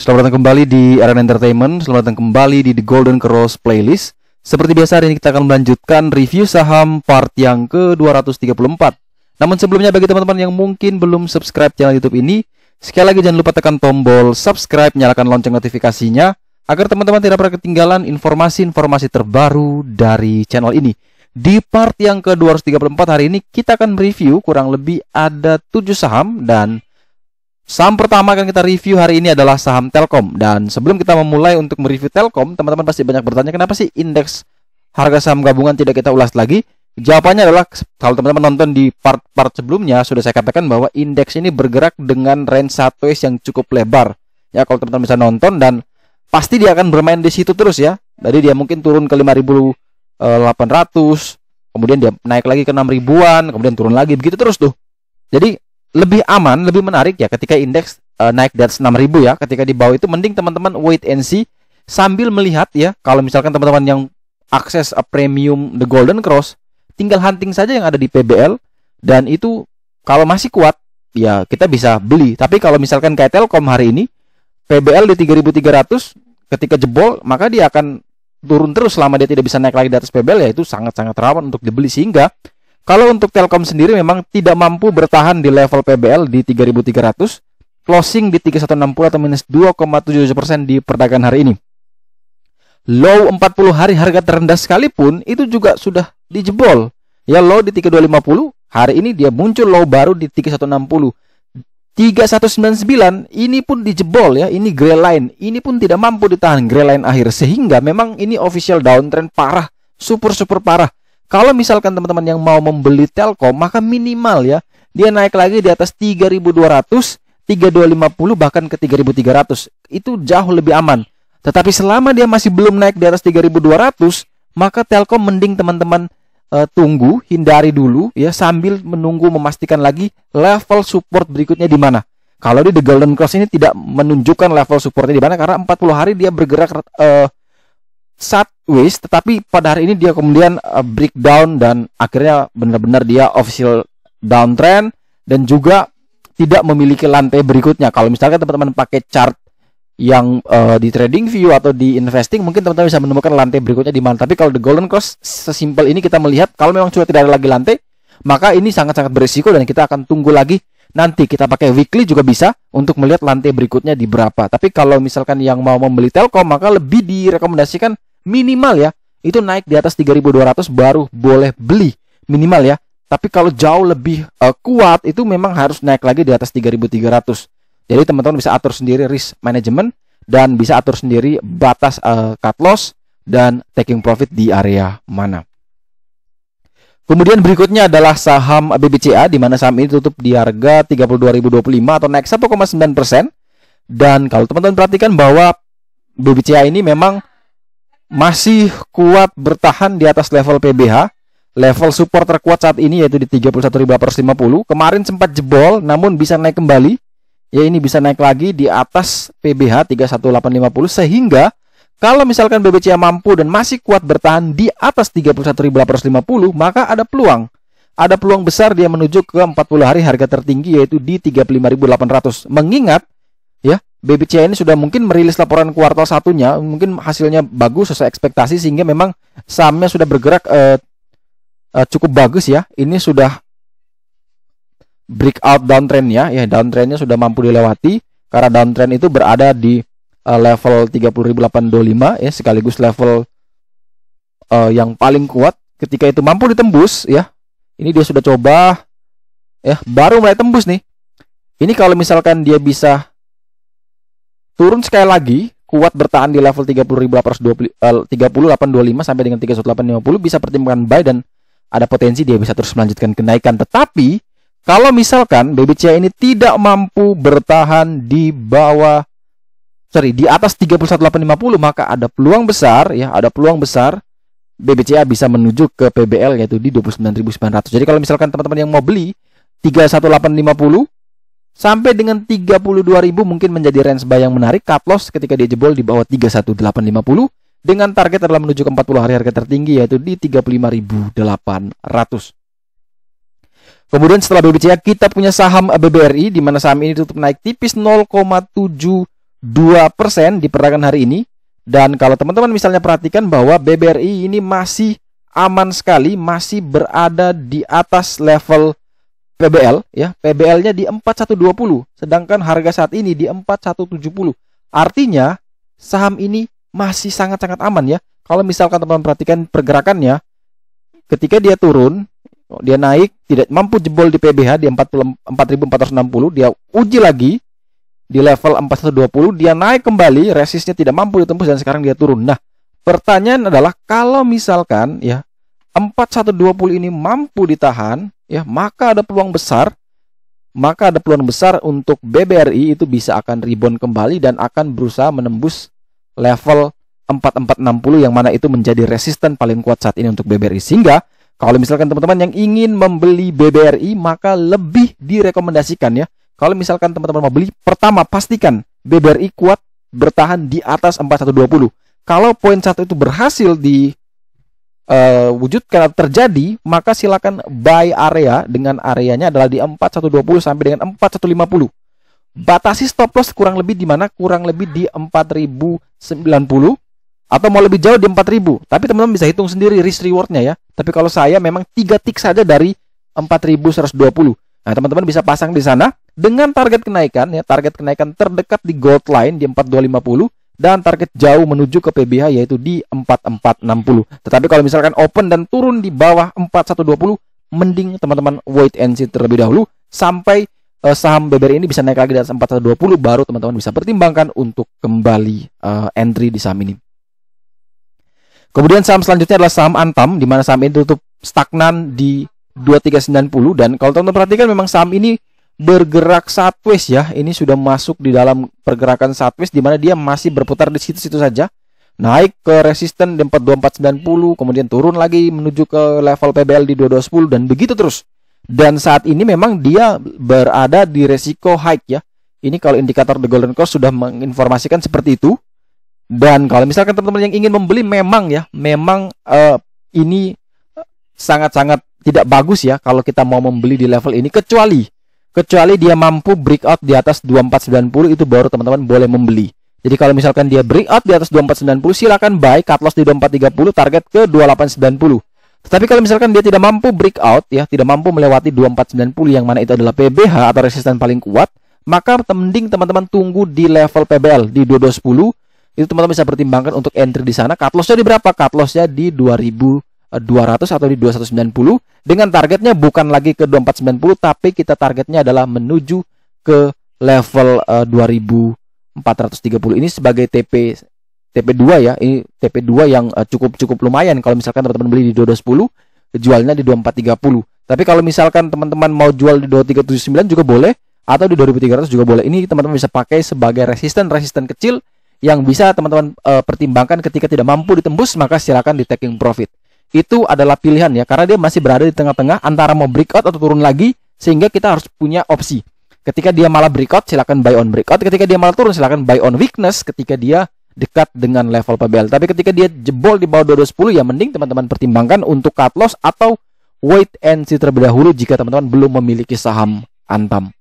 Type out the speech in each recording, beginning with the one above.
Selamat datang kembali di Arena Entertainment. Selamat datang kembali di The Golden Cross Playlist. Seperti biasa, hari ini kita akan melanjutkan review saham part yang ke-234. Namun sebelumnya, bagi teman-teman yang mungkin belum subscribe channel YouTube ini, sekali lagi jangan lupa tekan tombol subscribe, nyalakan lonceng notifikasinya agar teman-teman tidak pernah ketinggalan informasi-informasi terbaru dari channel ini. Di part yang ke-234 hari ini kita akan review kurang lebih ada 7 saham, dan saham pertama akan kita review hari ini adalah saham Telkom. Dan sebelum kita memulai untuk mereview Telkom, teman-teman pasti banyak bertanya, kenapa sih indeks harga saham gabungan tidak kita ulas lagi? Jawabannya adalah, kalau teman-teman nonton di part-part sebelumnya, sudah saya katakan bahwa indeks ini bergerak dengan range sideways yang cukup lebar. Ya, kalau teman-teman bisa nonton, dan pasti dia akan bermain di situ terus ya. Jadi dia mungkin turun ke 5.800, kemudian dia naik lagi ke 6.000-an, kemudian turun lagi, begitu terus tuh. Jadi lebih aman, lebih menarik ya ketika indeks naik di atas 6.000 ya. Ketika di bawah itu mending teman-teman wait and see sambil melihat ya. Kalau misalkan teman-teman yang akses premium The Golden Cross, tinggal hunting saja yang ada di PBL, dan itu kalau masih kuat ya kita bisa beli. Tapi kalau misalkan kayak Telkom hari ini PBL di 3.300, ketika jebol maka dia akan turun terus selama dia tidak bisa naik lagi di atas PBL, ya itu sangat-sangat rawan untuk dibeli. Sehingga kalau untuk Telkom sendiri memang tidak mampu bertahan di level PBL di 3.300, closing di 3160 atau minus 2,77% di perdagangan hari ini. Low 40 hari harga terendah sekalipun itu juga sudah dijebol. Ya, low di 3250, hari ini dia muncul low baru di 3160. 3199 ini pun dijebol ya, ini gray line. Ini pun tidak mampu ditahan gray line akhir, sehingga memang ini official downtrend parah, super parah. Kalau misalkan teman-teman yang mau membeli Telkom, maka minimal ya dia naik lagi di atas 3.200, 3.250, bahkan ke 3.300. Itu jauh lebih aman. Tetapi selama dia masih belum naik di atas 3.200, maka Telkom mending teman-teman tunggu, hindari dulu ya, sambil menunggu memastikan lagi level support berikutnya di mana. Kalau di The Golden Cross ini tidak menunjukkan level supportnya di mana, karena 40 hari dia bergerak sideways, tetapi pada hari ini dia kemudian breakdown dan akhirnya benar-benar dia official downtrend dan juga tidak memiliki lantai berikutnya. Kalau misalkan teman-teman pakai chart yang di trading view atau di investing, mungkin teman-teman bisa menemukan lantai berikutnya di mana. Tapi kalau The Golden Cross sesimpel ini kita melihat, kalau memang sudah tidak ada lagi lantai, maka ini sangat-sangat berisiko dan kita akan tunggu lagi. Nanti kita pakai weekly juga bisa untuk melihat lantai berikutnya di berapa. Tapi kalau misalkan yang mau membeli Telkom, maka lebih direkomendasikan minimal ya itu naik di atas 3.200 baru boleh beli minimal ya. Tapi kalau jauh lebih kuat itu memang harus naik lagi di atas 3.300. Jadi teman-teman bisa atur sendiri risk management dan bisa atur sendiri batas cut loss dan taking profit di area mana. Kemudian berikutnya adalah saham BBCA, di mana saham ini tutup di harga 32.025 atau naik 1,9%. Dan kalau teman-teman perhatikan bahwa BBCA ini memang masih kuat bertahan di atas level PBH. Level support terkuat saat ini yaitu di 31.850. Kemarin sempat jebol namun bisa naik kembali. Ya, ini bisa naik lagi di atas PBH 31.850, sehingga kalau misalkan BBCA mampu dan masih kuat bertahan di atas 31.850, maka ada peluang. Ada peluang besar dia menuju ke 40 hari harga tertinggi yaitu di 35.800. Mengingat ya, BBCA ini sudah mungkin merilis laporan kuartal satunya, mungkin hasilnya bagus sesuai ekspektasi, sehingga memang sahamnya sudah bergerak cukup bagus ya. Ini sudah breakout downtrendnya ya, downtrendnya sudah mampu dilewati, karena downtrend itu berada di level 30.825 ya, sekaligus level yang paling kuat. Ketika itu mampu ditembus ya, ini dia sudah coba ya, baru mulai tembus nih. Ini kalau misalkan dia bisa turun sekali lagi, kuat bertahan di level 30.825 sampai dengan 31.850, bisa pertimbangkan buy dan ada potensi dia bisa terus melanjutkan kenaikan. Tetapi kalau misalkan BBCA ini tidak mampu bertahan di atas 31.850, maka ada peluang besar ya, ada peluang besar BBCA bisa menuju ke PBL yaitu di 29.900. Jadi kalau misalkan teman-teman yang mau beli 31.850 sampai dengan 32.000 mungkin menjadi range buy yang menarik. Cut loss ketika dia jebol di bawah 31.850 dengan target adalah menuju ke 40 hari harga tertinggi yaitu di 35.800. Kemudian setelah BBCA kita punya saham BBRI, di mana saham ini tutup naik tipis 0,72%. 2% di perdagangan hari ini. Dan kalau teman-teman misalnya perhatikan bahwa BBRI ini masih aman sekali, masih berada di atas level PBL ya. PBL-nya di 4120, sedangkan harga saat ini di 4170. Artinya saham ini masih sangat-sangat aman ya. Kalau misalkan teman-teman perhatikan pergerakannya, ketika dia turun, dia naik, tidak mampu jebol di PBH di 44.460, dia uji lagi di level 4120, dia naik kembali, resistnya tidak mampu ditembus dan sekarang dia turun. Nah, pertanyaan adalah kalau misalkan ya 4120 ini mampu ditahan ya, maka ada peluang besar untuk BBRI itu bisa akan rebound kembali dan akan berusaha menembus level 4460 yang mana itu menjadi resisten paling kuat saat ini untuk BBRI. Sehingga kalau misalkan teman-teman yang ingin membeli BBRI, maka lebih direkomendasikan ya, kalau misalkan teman-teman mau beli, pertama pastikan BBRI kuat bertahan di atas 4120. Kalau poin 1 itu berhasil diwujudkan atau terjadi, maka silakan buy area dengan areanya adalah di 4120 sampai dengan 4150. Batasi stop loss kurang lebih di mana? Kurang lebih di 4090 atau mau lebih jauh di 4000. Tapi teman-teman bisa hitung sendiri risk rewardnya ya. Tapi kalau saya memang 3 tick saja dari 4120. Nah, teman-teman bisa pasang di sana dengan target kenaikan ya, target kenaikan terdekat di gold line di 4250 dan target jauh menuju ke PBH yaitu di 4460. Tetapi kalau misalkan open dan turun di bawah 4120, mending teman-teman wait and see terlebih dahulu sampai saham BBRI ini bisa naik lagi di atas 4120, baru teman-teman bisa pertimbangkan untuk kembali entry di saham ini. Kemudian saham selanjutnya adalah saham Antam, di mana saham ini tutup stagnan di 2390, dan kalau teman-teman perhatikan memang saham ini bergerak sideways ya. Ini sudah masuk di dalam pergerakan sideways di mana dia masih berputar di situ-situ saja. Naik ke resisten di 42490, kemudian turun lagi menuju ke level PBL di 2210 dan begitu terus. Dan saat ini memang dia berada di resiko high ya. Ini kalau indikator The Golden Cross sudah menginformasikan seperti itu. Dan kalau misalkan teman-teman yang ingin membeli memang ini sangat-sangat tidak bagus ya kalau kita mau membeli di level ini, kecuali dia mampu breakout di atas 2490, itu baru teman-teman boleh membeli. Jadi kalau misalkan dia breakout di atas 2490, silakan buy, cut loss di 2430, target ke 2890. Tetapi kalau misalkan dia tidak mampu breakout ya, tidak mampu melewati 2490 yang mana itu adalah PBH atau resisten paling kuat, maka mending teman-teman tunggu di level PBL di 2210. Itu teman-teman bisa pertimbangkan untuk entry di sana. Cut loss-nya di berapa? Cut loss-nya di 2200 atau di 2190, dengan targetnya bukan lagi ke 2490, tapi kita targetnya adalah menuju ke level 2430. Ini sebagai TP2 ya. Ini TP2 yang cukup lumayan kalau misalkan teman-teman beli di 2210, jualnya di 2430. Tapi kalau misalkan teman-teman mau jual di 2379 juga boleh, atau di 2300 juga boleh. Ini teman-teman bisa pakai sebagai resisten kecil yang bisa teman-teman pertimbangkan. Ketika tidak mampu ditembus, maka silakan di taking profit. Itu adalah pilihan ya, karena dia masih berada di tengah-tengah antara mau breakout atau turun lagi, sehingga kita harus punya opsi. Ketika dia malah breakout, silakan buy on breakout. Ketika dia malah turun, silakan buy on weakness ketika dia dekat dengan level PBL. Tapi ketika dia jebol di bawah 2210, ya mending teman-teman pertimbangkan untuk cut loss atau wait and see terlebih dahulu jika teman-teman belum memiliki saham Antam.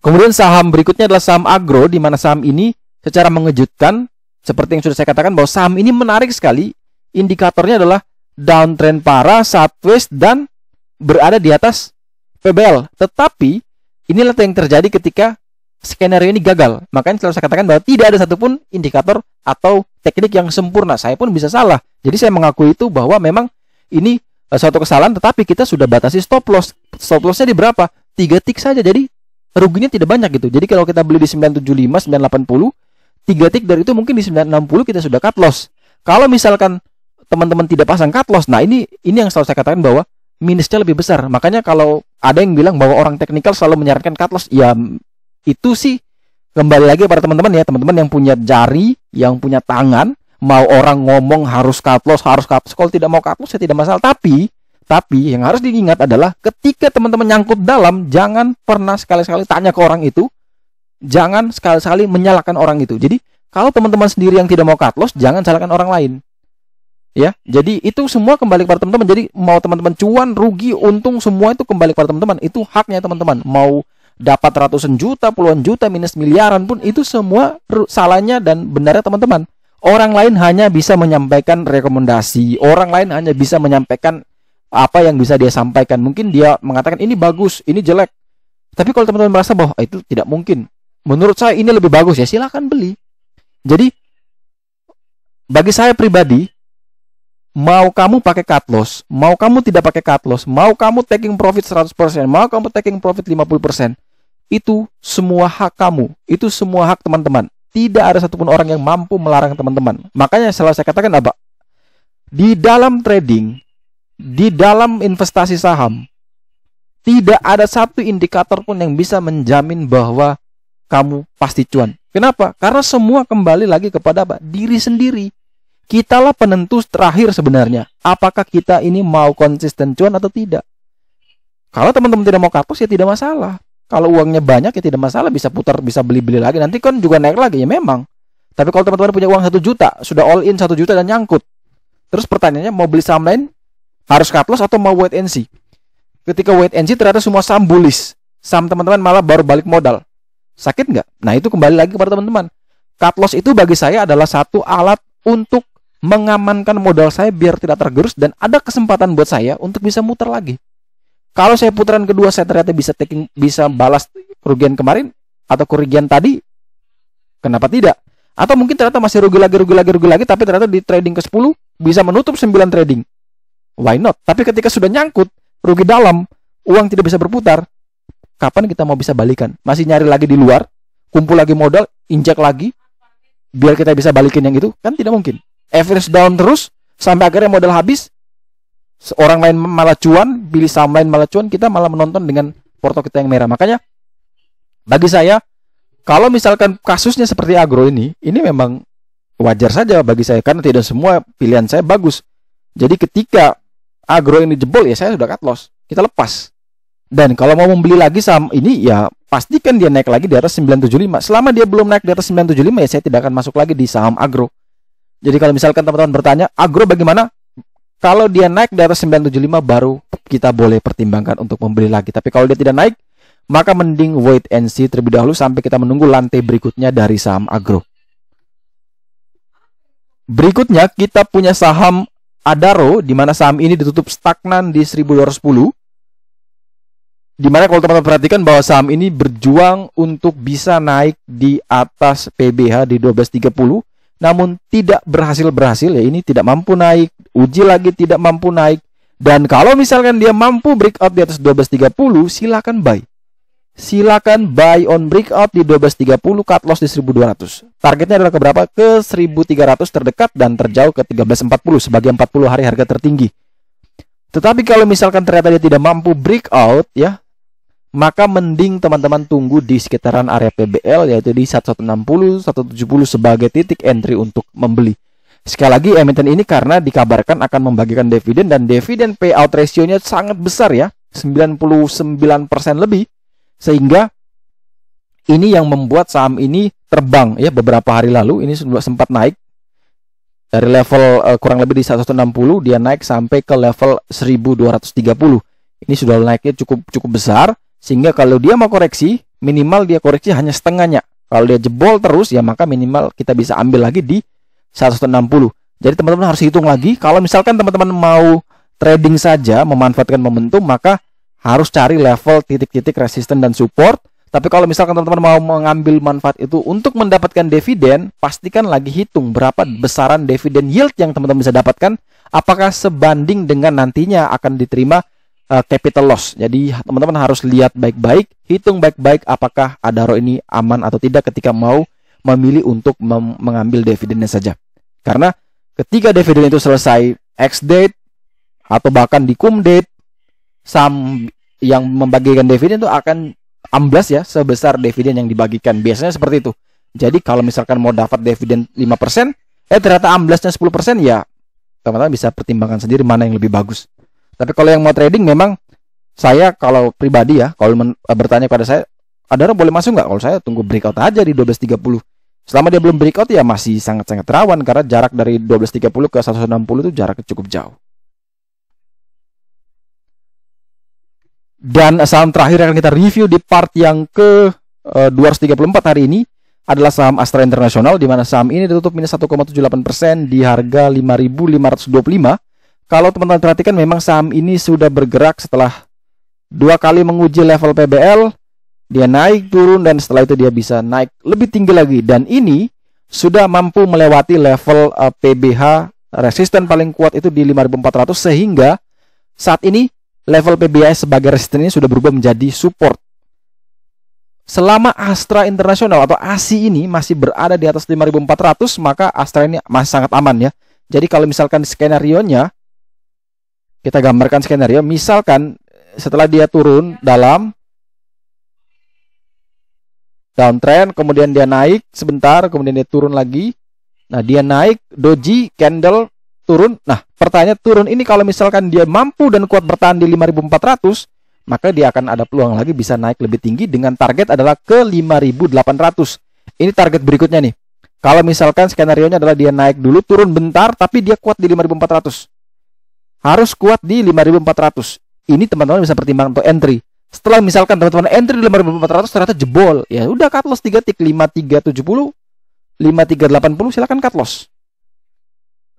Kemudian saham berikutnya adalah saham agro, di mana saham ini secara mengejutkan, seperti yang sudah saya katakan, bahwa saham ini menarik sekali. Indikatornya adalah downtrend parah, sideways, dan berada di atas PBL. Tetapi inilah yang terjadi ketika skenario ini gagal. Makanya selalu saya katakan bahwa tidak ada satupun indikator atau teknik yang sempurna. Saya pun bisa salah. Jadi saya mengakui itu bahwa memang ini suatu kesalahan, tetapi kita sudah batasi stop loss. Stop lossnya di berapa? 3 tick saja. Jadi ruginya tidak banyak gitu. Jadi kalau kita beli di 975, 980, 3 tick dari itu mungkin di 960 kita sudah cut loss. Kalau misalkan teman-teman tidak pasang cut loss, nah ini yang selalu saya katakan bahwa minusnya lebih besar. Makanya kalau ada yang bilang bahwa orang teknikal selalu menyarankan cut loss, ya itu sih kembali lagi pada teman-teman ya, teman-teman yang punya jari, yang punya tangan, mau orang ngomong harus cut loss, kalau tidak mau cut loss ya tidak masalah. Tapi yang harus diingat adalah ketika teman-teman nyangkut dalam, jangan pernah sekali-sekali tanya ke orang itu, jangan sekali-sekali menyalahkan orang itu. Jadi kalau teman-teman sendiri yang tidak mau cut loss, jangan salahkan orang lain. Ya, jadi itu semua kembali kepada teman-teman. Jadi mau teman-teman cuan, rugi, untung, semua itu kembali kepada teman-teman. Itu haknya teman-teman. Mau dapat ratusan juta, puluhan juta, minus miliaran pun itu semua salahnya dan benarnya teman-teman. Orang lain hanya bisa menyampaikan rekomendasi, orang lain hanya bisa menyampaikan apa yang bisa dia sampaikan. Mungkin dia mengatakan ini bagus, ini jelek. Tapi kalau teman-teman merasa bahwa itu tidak mungkin, menurut saya ini lebih bagus, ya silakan beli. Jadi bagi saya pribadi, mau kamu pakai cut loss, mau kamu tidak pakai cut loss, mau kamu taking profit 100%, mau kamu taking profit 50%, itu semua hak kamu, itu semua hak teman-teman. Tidak ada satupun orang yang mampu melarang teman-teman. Makanya selalu saya katakan apa? Di dalam trading, di dalam investasi saham, tidak ada satu indikator pun yang bisa menjamin bahwa kamu pasti cuan. Kenapa? Karena semua kembali lagi kepada apa? Diri sendiri. Kitalah penentu terakhir sebenarnya. Apakah kita ini mau konsisten cuan atau tidak? Kalau teman-teman tidak mau cut loss, ya tidak masalah. Kalau uangnya banyak, ya tidak masalah. Bisa putar, bisa beli-beli lagi. Nanti kan juga naik lagi, ya memang. Tapi kalau teman-teman punya uang 1 juta, sudah all in 1 juta dan nyangkut. Terus pertanyaannya, mau beli saham lain, harus cut loss atau mau wait and see? Ketika wait and see, ternyata semua saham bullish. Saham teman-teman malah baru balik modal. Sakit nggak? Nah, itu kembali lagi kepada teman-teman. Cut loss itu bagi saya adalah satu alat untuk mengamankan modal saya biar tidak tergerus dan ada kesempatan buat saya untuk bisa muter lagi. Kalau saya putaran kedua saya ternyata bisa balas kerugian kemarin atau kerugian tadi, kenapa tidak? Atau mungkin ternyata masih rugi lagi, tapi ternyata di trading ke-10 bisa menutup 9 trading. Why not? Tapi ketika sudah nyangkut, rugi dalam, uang tidak bisa berputar, kapan kita mau bisa balikan? Masih nyari lagi di luar, kumpul lagi modal, injek lagi, biar kita bisa balikin yang itu? Kan tidak mungkin. Average down terus, sampai akhirnya modal habis, orang lain malah cuan, pilih saham lain malah cuan, kita malah menonton dengan porto kita yang merah. Makanya, bagi saya, kalau misalkan kasusnya seperti agro ini memang wajar saja bagi saya, karena tidak semua pilihan saya bagus. Jadi ketika agro ini jebol, ya saya sudah cut loss, kita lepas. Dan kalau mau membeli lagi saham ini, ya pastikan dia naik lagi di atas 975. Selama dia belum naik di atas 975, ya saya tidak akan masuk lagi di saham agro. Jadi kalau misalkan teman-teman bertanya, agro bagaimana? Kalau dia naik di atas 975, baru kita boleh pertimbangkan untuk membeli lagi. Tapi kalau dia tidak naik, maka mending wait and see terlebih dahulu sampai kita menunggu lantai berikutnya dari saham agro. Berikutnya kita punya saham Adaro, di mana saham ini ditutup stagnan di 1210. Di mana kalau teman-teman perhatikan bahwa saham ini berjuang untuk bisa naik di atas PBH di 1230, namun tidak berhasil, ya ini tidak mampu naik, uji lagi tidak mampu naik. Dan kalau misalkan dia mampu breakout di atas 1230, silakan buy. Silakan buy on breakout di 1230, cut loss di 1200. Targetnya adalah ke berapa? Ke 1300 terdekat dan terjauh ke 1340 sebagai 40 hari harga tertinggi. Tetapi kalau misalkan ternyata dia tidak mampu breakout, ya, maka mending teman-teman tunggu di sekitaran area PBL, yaitu di 1160, 170 sebagai titik entry untuk membeli. Sekali lagi, emiten ini karena dikabarkan akan membagikan dividen, dan dividen payout ratio-nya sangat besar ya, 99% lebih. Sehingga ini yang membuat saham ini terbang ya. Beberapa hari lalu ini sudah sempat naik dari level kurang lebih di 160, dia naik sampai ke level 1230. Ini sudah naiknya cukup besar. Sehingga kalau dia mau koreksi, minimal dia koreksi hanya setengahnya. Kalau dia jebol terus, ya maka minimal kita bisa ambil lagi di 160. Jadi teman-teman harus hitung lagi. Kalau misalkan teman-teman mau trading saja, memanfaatkan momentum, maka harus cari level titik-titik resisten dan support. Tapi kalau misalkan teman-teman mau mengambil manfaat itu untuk mendapatkan dividen, pastikan lagi hitung berapa besaran dividen yield yang teman-teman bisa dapatkan. Apakah sebanding dengan nantinya akan diterima capital loss. Jadi teman-teman harus lihat baik-baik, hitung baik-baik apakah Adaro ini aman atau tidak ketika mau memilih untuk mengambil dividennya saja. Karena ketika dividen itu selesai X date atau bahkan di cum date, saham yang membagikan dividen itu akan amblas ya sebesar dividen yang dibagikan. Biasanya seperti itu. Jadi kalau misalkan mau dapat dividen 5%, ternyata amblasnya 10%, ya teman-teman bisa pertimbangkan sendiri mana yang lebih bagus. Tapi kalau yang mau trading, memang saya kalau pribadi ya, kalau bertanya pada saya, Adaro boleh masuk nggak? Kalau saya tunggu breakout aja di 1230. Selama dia belum breakout, ya masih sangat-sangat rawan karena jarak dari 1230 ke 160 itu jaraknya cukup jauh. Dan saham terakhir yang akan kita review di part yang ke 234 hari ini adalah saham Astra International, di mana saham ini ditutup minus 1,78% di harga 5.525. Kalau teman-teman perhatikan, memang saham ini sudah bergerak setelah 2 kali menguji level PBL, dia naik turun dan setelah itu dia bisa naik lebih tinggi lagi, dan ini sudah mampu melewati level PBH resisten paling kuat itu di 5.400, sehingga saat ini level PBH sebagai resisten ini sudah berubah menjadi support. Selama Astra International atau ASI ini masih berada di atas 5.400, maka Astra ini masih sangat aman ya. Jadi kalau misalkan skenario-nya, kita gambarkan skenario, misalkan setelah dia turun dalam downtrend, kemudian dia naik sebentar, kemudian dia turun lagi. Nah, dia naik, doji, candle, turun. Nah, pertanyaan turun ini kalau misalkan dia mampu dan kuat bertahan di 5.400, maka dia akan ada peluang lagi bisa naik lebih tinggi dengan target adalah ke 5.800. Ini target berikutnya nih. Kalau misalkan skenario-nya adalah dia naik dulu, turun bentar, tapi dia kuat di 5.400. Harus kuat di 5.400. Ini teman-teman bisa pertimbangkan untuk entry. Setelah misalkan teman-teman entry di 5.400 ternyata jebol, ya udah cut loss 3 tick, 5370, 5380, silakan cut loss.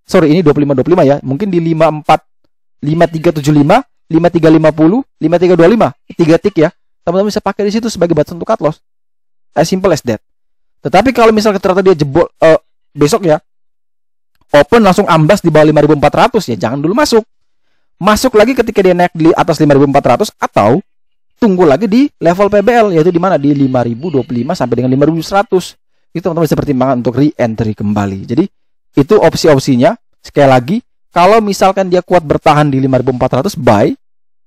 Sorry, ini 2525 ya. Mungkin di 5375, 5350, 5325, 3 tick ya. Teman-teman bisa pakai di situ sebagai batasan untuk cut loss. As simple as that. Tetapi kalau misalkan ternyata dia jebol besok ya, open langsung amblas di bawah 5.400, ya jangan dulu masuk. Masuk lagi ketika dia naik di atas 5.400 atau tunggu lagi di level PBL, yaitu di mana di 5.025 sampai dengan 5.100. Itu teman-teman bisa pertimbangkan untuk re-entry kembali. Jadi itu opsi-opsinya. Sekali lagi, kalau misalkan dia kuat bertahan di 5.400, buy,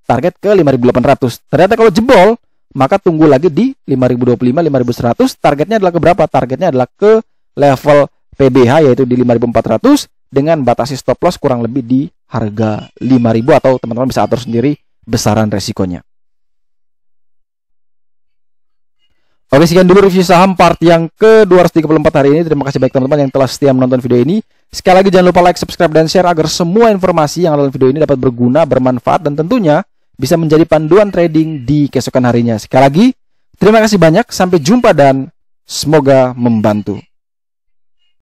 target ke 5.800. Ternyata kalau jebol, maka tunggu lagi di 5.025, 5.100. Targetnya adalah ke berapa? Targetnya adalah ke level PBH, yaitu di 5.400 dengan batasi stop loss kurang lebih di harga 5.000, atau teman-teman bisa atur sendiri besaran resikonya. Oke, sekian dulu review saham part yang ke 234 hari ini. Terima kasih baik teman-teman yang telah setia menonton video ini. Sekali lagi jangan lupa like, subscribe, dan share agar semua informasi yang ada dalam video ini dapat berguna, bermanfaat, dan tentunya bisa menjadi panduan trading di keesokan harinya. Sekali lagi, terima kasih banyak, sampai jumpa dan semoga membantu.